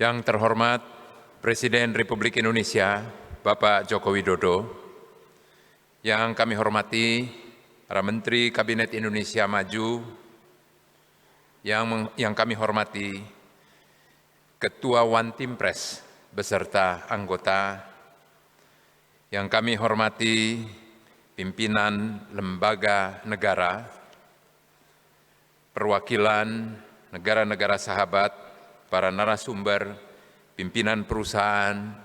Yang terhormat Presiden Republik Indonesia, Bapak Joko Widodo, yang kami hormati para Menteri Kabinet Indonesia Maju, yang kami hormati Ketua One Team Press beserta anggota, yang kami hormati pimpinan lembaga negara, perwakilan negara-negara sahabat, para narasumber, pimpinan perusahaan,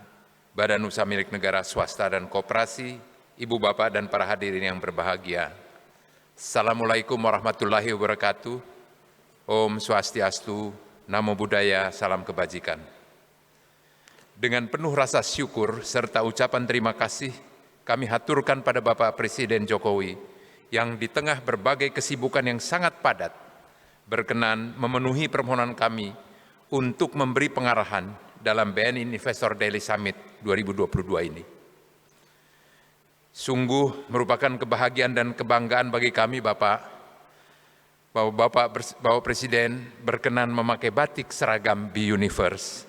badan usaha milik negara, swasta, dan koperasi, ibu bapak dan para hadirin yang berbahagia. Assalamualaikum warahmatullahi wabarakatuh. Om Swastiastu, Namo Buddhaya, salam kebajikan. Dengan penuh rasa syukur serta ucapan terima kasih, kami haturkan pada Bapak Presiden Jokowi yang di tengah berbagai kesibukan yang sangat padat, berkenan memenuhi permohonan kami untuk memberi pengarahan dalam BNI Investor Daily Summit 2022 ini. Sungguh merupakan kebahagiaan dan kebanggaan bagi kami Bapak Presiden berkenan memakai batik seragam B-Universe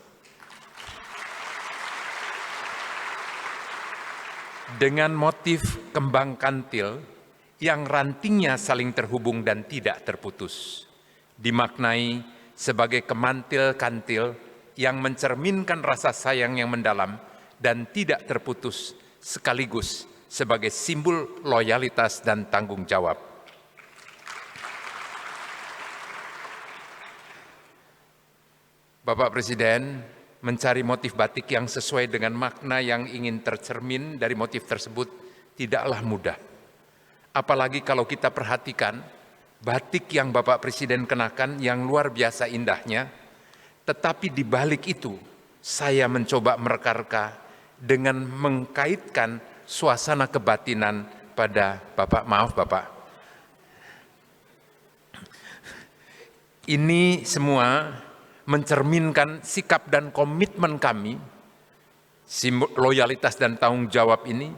dengan motif kembang kantil yang rantingnya saling terhubung dan tidak terputus, dimaknai sebagai kemantil-kantil yang mencerminkan rasa sayang yang mendalam dan tidak terputus, sekaligus sebagai simbol loyalitas dan tanggung jawab. Bapak Presiden mencari motif batik yang sesuai dengan makna yang ingin tercermin dari motif tersebut tidaklah mudah. Apalagi kalau kita perhatikan batik yang Bapak Presiden kenakan yang luar biasa indahnya, tetapi di balik itu saya mencoba mereka-reka dengan mengkaitkan suasana kebatinan pada Bapak. Ini semua mencerminkan sikap dan komitmen kami, loyalitas dan tanggung jawab ini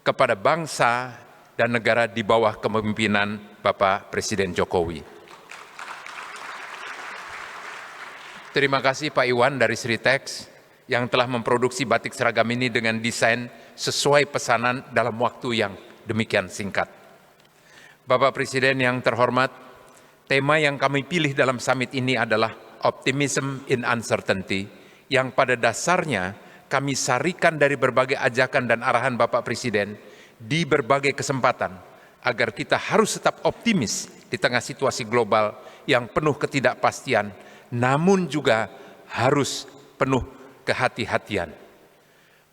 kepada bangsa dan negara di bawah kepemimpinan Bapak Presiden Jokowi. Terima kasih Pak Iwan dari Sritex yang telah memproduksi batik seragam ini dengan desain sesuai pesanan dalam waktu yang demikian singkat. Bapak Presiden yang terhormat, tema yang kami pilih dalam summit ini adalah Optimism in Uncertainty, yang pada dasarnya kami sarikan dari berbagai ajakan dan arahan Bapak Presiden di berbagai kesempatan, agar kita harus tetap optimis di tengah situasi global yang penuh ketidakpastian, namun juga harus penuh kehati-hatian.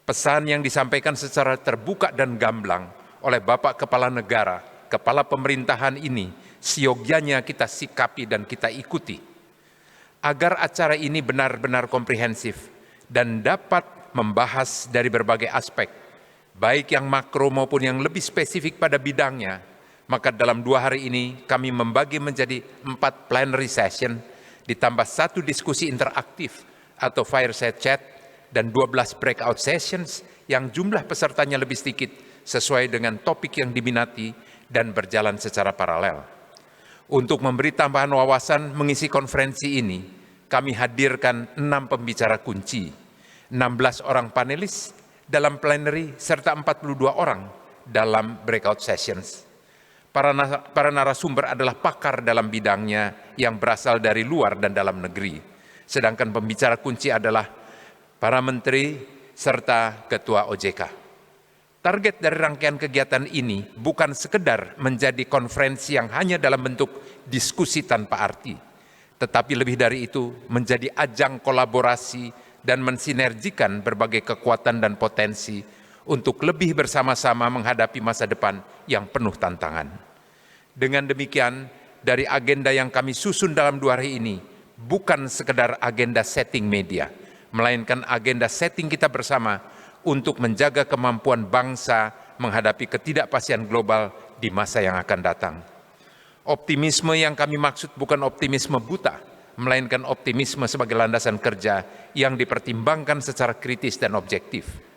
Pesan yang disampaikan secara terbuka dan gamblang oleh Bapak Kepala Negara, Kepala Pemerintahan ini, seyogyanya kita sikapi dan kita ikuti, agar acara ini benar-benar komprehensif dan dapat membahas dari berbagai aspek, baik yang makro maupun yang lebih spesifik pada bidangnya. Maka dalam 2 hari ini kami membagi menjadi 4 plenary session, ditambah 1 diskusi interaktif atau fireside chat, dan 12 breakout sessions yang jumlah pesertanya lebih sedikit sesuai dengan topik yang diminati dan berjalan secara paralel. Untuk memberi tambahan wawasan mengisi konferensi ini, kami hadirkan 6 pembicara kunci, 16 orang panelis dalam plenary, serta 42 orang dalam breakout sessions. Para narasumber adalah pakar dalam bidangnya yang berasal dari luar dan dalam negeri. Sedangkan pembicara kunci adalah para menteri serta ketua OJK. Target dari rangkaian kegiatan ini bukan sekedar menjadi konferensi yang hanya dalam bentuk diskusi tanpa arti, tetapi lebih dari itu menjadi ajang kolaborasi dan mensinergikan berbagai kekuatan dan potensi untuk lebih bersama-sama menghadapi masa depan yang penuh tantangan. Dengan demikian, dari agenda yang kami susun dalam 2 hari ini, bukan sekedar agenda setting media, melainkan agenda setting kita bersama untuk menjaga kemampuan bangsa menghadapi ketidakpastian global di masa yang akan datang. Optimisme yang kami maksud bukan optimisme buta, melainkan optimisme sebagai landasan kerja yang dipertimbangkan secara kritis dan objektif.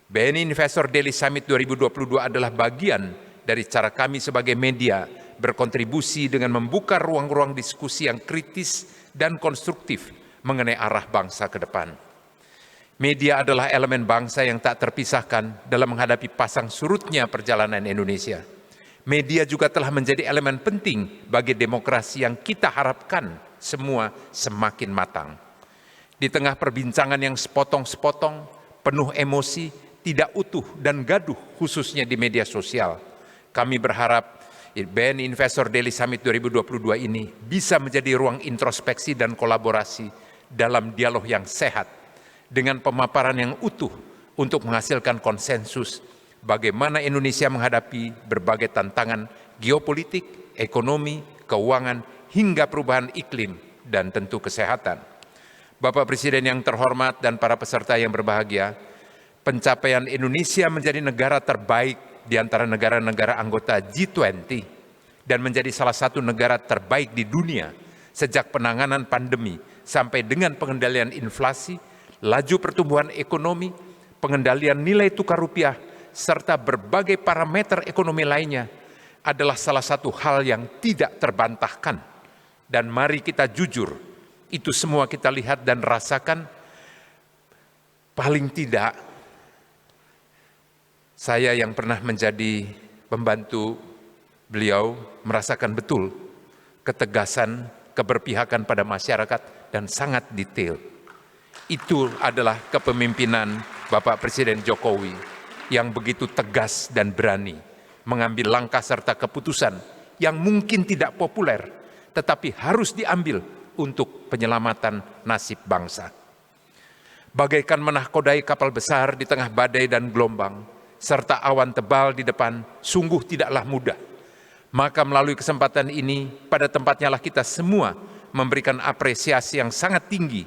BNI Investor Daily Summit 2022 adalah bagian dari cara kami sebagai media berkontribusi dengan membuka ruang-ruang diskusi yang kritis dan konstruktif mengenai arah bangsa ke depan. Media adalah elemen bangsa yang tak terpisahkan dalam menghadapi pasang surutnya perjalanan Indonesia. Media juga telah menjadi elemen penting bagi demokrasi yang kita harapkan semua semakin matang. Di tengah perbincangan yang sepotong-sepotong, penuh emosi, tidak utuh dan gaduh khususnya di media sosial, kami berharap BNI Investor Daily Summit 2022 ini bisa menjadi ruang introspeksi dan kolaborasi dalam dialog yang sehat, dengan pemaparan yang utuh untuk menghasilkan konsensus bagaimana Indonesia menghadapi berbagai tantangan geopolitik, ekonomi, keuangan, hingga perubahan iklim dan tentu kesehatan. Bapak Presiden yang terhormat dan para peserta yang berbahagia, pencapaian Indonesia menjadi negara terbaik di antara negara-negara anggota G20 dan menjadi salah satu negara terbaik di dunia sejak penanganan pandemi sampai dengan pengendalian inflasi, laju pertumbuhan ekonomi, pengendalian nilai tukar rupiah, serta berbagai parameter ekonomi lainnya adalah salah satu hal yang tidak terbantahkan. Dan mari kita jujur, itu semua kita lihat dan rasakan. Paling tidak, saya yang pernah menjadi pembantu beliau merasakan betul ketegasan, keberpihakan pada masyarakat, dan sangat detail. Itu adalah kepemimpinan Bapak Presiden Jokowi yang begitu tegas dan berani mengambil langkah serta keputusan yang mungkin tidak populer, tetapi harus diambil untuk penyelamatan nasib bangsa. Bagaikan menahkodai kapal besar di tengah badai dan gelombang, serta awan tebal di depan, sungguh tidaklah mudah. Maka melalui kesempatan ini, pada tempatnya lah kita semua memberikan apresiasi yang sangat tinggi,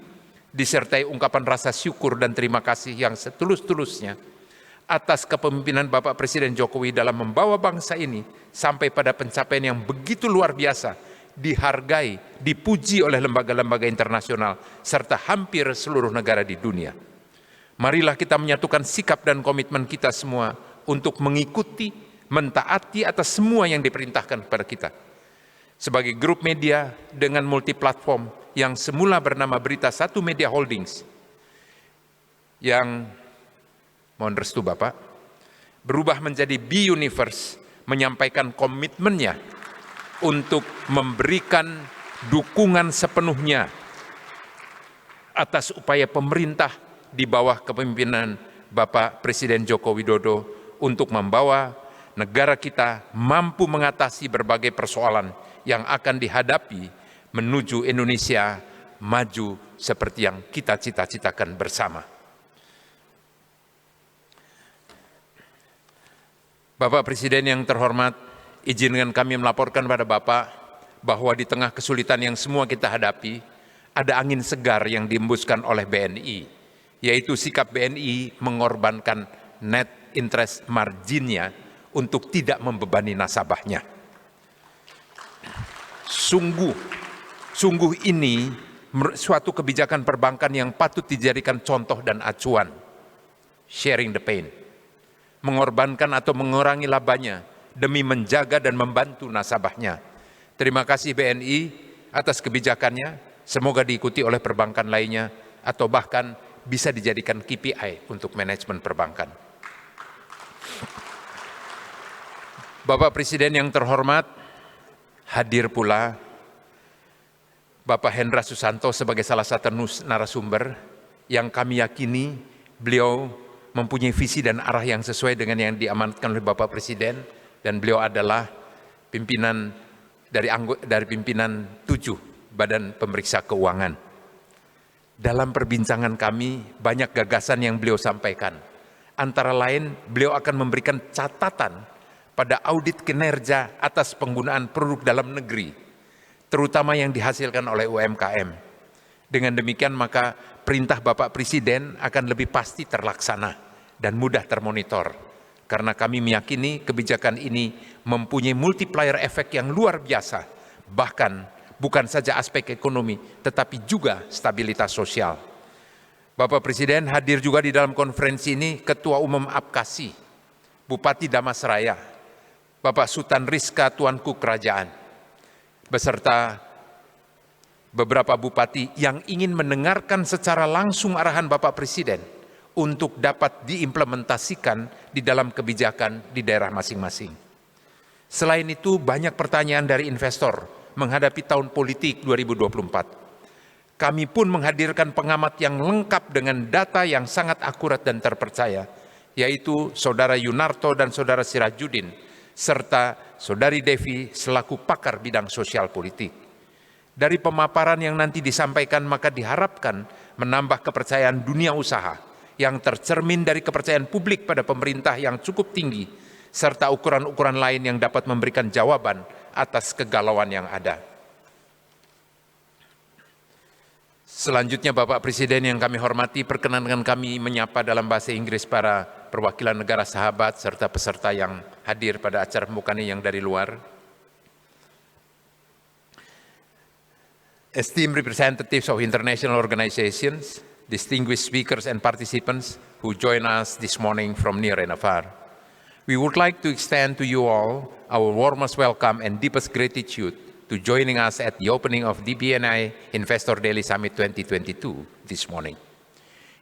disertai ungkapan rasa syukur dan terima kasih yang setulus-tulusnya atas kepemimpinan Bapak Presiden Jokowi dalam membawa bangsa ini sampai pada pencapaian yang begitu luar biasa, dihargai, dipuji oleh lembaga-lembaga internasional, serta hampir seluruh negara di dunia. Marilah kita menyatukan sikap dan komitmen kita semua untuk mengikuti, mentaati atas semua yang diperintahkan kepada kita. Sebagai grup media dengan multiplatform yang semula bernama Berita Satu Media Holdings, yang, mohon restu Bapak, berubah menjadi B-Universe, menyampaikan komitmennya untuk memberikan dukungan sepenuhnya atas upaya pemerintah di bawah kepemimpinan Bapak Presiden Joko Widodo untuk membawa negara kita mampu mengatasi berbagai persoalan yang akan dihadapi menuju Indonesia maju seperti yang kita cita-citakan bersama. Bapak Presiden yang terhormat, izinkan kami melaporkan pada Bapak bahwa di tengah kesulitan yang semua kita hadapi, ada angin segar yang diembuskan oleh BNI, yaitu sikap BNI mengorbankan net interest marginnya untuk tidak membebani nasabahnya. Sungguh ini suatu kebijakan perbankan yang patut dijadikan contoh dan acuan. Sharing the pain, mengorbankan atau mengurangi labanya demi menjaga dan membantu nasabahnya. Terima kasih BNI atas kebijakannya, semoga diikuti oleh perbankan lainnya atau bahkan bisa dijadikan KPI untuk manajemen perbankan. Bapak Presiden yang terhormat, hadir pula Bapak Hendra Susanto sebagai salah satu narasumber yang kami yakini beliau mempunyai visi dan arah yang sesuai dengan yang diamanatkan oleh Bapak Presiden, dan beliau adalah pimpinan dari pimpinan 7 Badan Pemeriksa Keuangan. Dalam perbincangan kami banyak gagasan yang beliau sampaikan. Antara lain beliau akan memberikan catatan pada audit kinerja atas penggunaan produk dalam negeri, terutama yang dihasilkan oleh UMKM. Dengan demikian maka perintah Bapak Presiden akan lebih pasti terlaksana dan mudah termonitor. Karena kami meyakini kebijakan ini mempunyai multiplier efek yang luar biasa, bahkan bukan saja aspek ekonomi, tetapi juga stabilitas sosial. Bapak Presiden hadir juga di dalam konferensi ini Ketua Umum Apkasi, Bupati Damasraya, Bapak Sultan Rizka Tuanku Kerajaan, beserta beberapa bupati yang ingin mendengarkan secara langsung arahan Bapak Presiden untuk dapat diimplementasikan di dalam kebijakan di daerah masing-masing. Selain itu, banyak pertanyaan dari investor menghadapi tahun politik 2024. Kami pun menghadirkan pengamat yang lengkap dengan data yang sangat akurat dan terpercaya, yaitu Saudara Yunarto dan Saudara Sirajuddin, serta Saudari Devi selaku pakar bidang sosial politik. Dari pemaparan yang nanti disampaikan, maka diharapkan menambah kepercayaan dunia usaha yang tercermin dari kepercayaan publik pada pemerintah yang cukup tinggi, serta ukuran-ukuran lain yang dapat memberikan jawaban atas kegalauan yang ada. Selanjutnya Bapak Presiden yang kami hormati, perkenankan kami menyapa dalam bahasa Inggris para perwakilan negara sahabat serta peserta yang hadir pada acara pembukaan yang dari luar. Esteemed representatives of international organizations, distinguished speakers and participants who join us this morning from near and afar. We would like to extend to you all our warmest welcome and deepest gratitude to joining us at the opening of DBNI Investor Daily Summit 2022 this morning.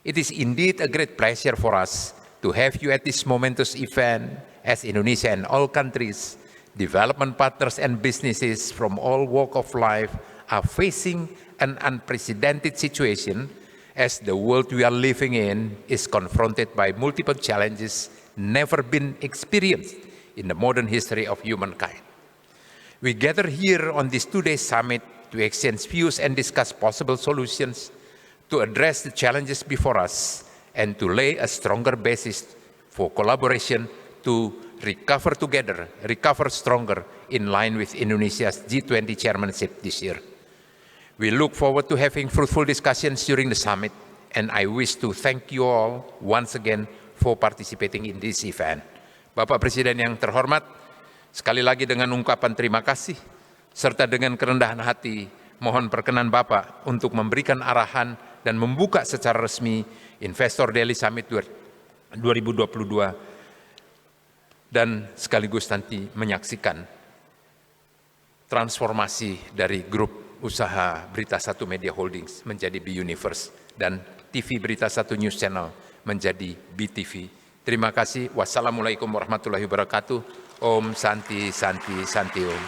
It is indeed a great pleasure for us to have you at this momentous event as Indonesia and all countries, development partners and businesses from all walks of life are facing an unprecedented situation as the world we are living in is confronted by multiple challenges never been experienced in the modern history of humankind. We gather here on this two-day summit to exchange views and discuss possible solutions to address the challenges before us and to lay a stronger basis for collaboration to recover together, recover stronger in line with Indonesia's G20 chairmanship this year. We look forward to having fruitful discussions during the summit, and I wish to thank you all once again for participating in this event. Bapak Presiden yang terhormat, sekali lagi dengan ungkapan terima kasih, serta dengan kerendahan hati, mohon perkenan Bapak untuk memberikan arahan dan membuka secara resmi Investor Daily Summit 2022 dan sekaligus nanti menyaksikan transformasi dari grup usaha Berita Satu Media Holdings menjadi B-Universe dan TV Berita Satu News Channel menjadi BTV. Terima kasih. Wassalamualaikum warahmatullahi wabarakatuh. Om Santi Santi Santi Om.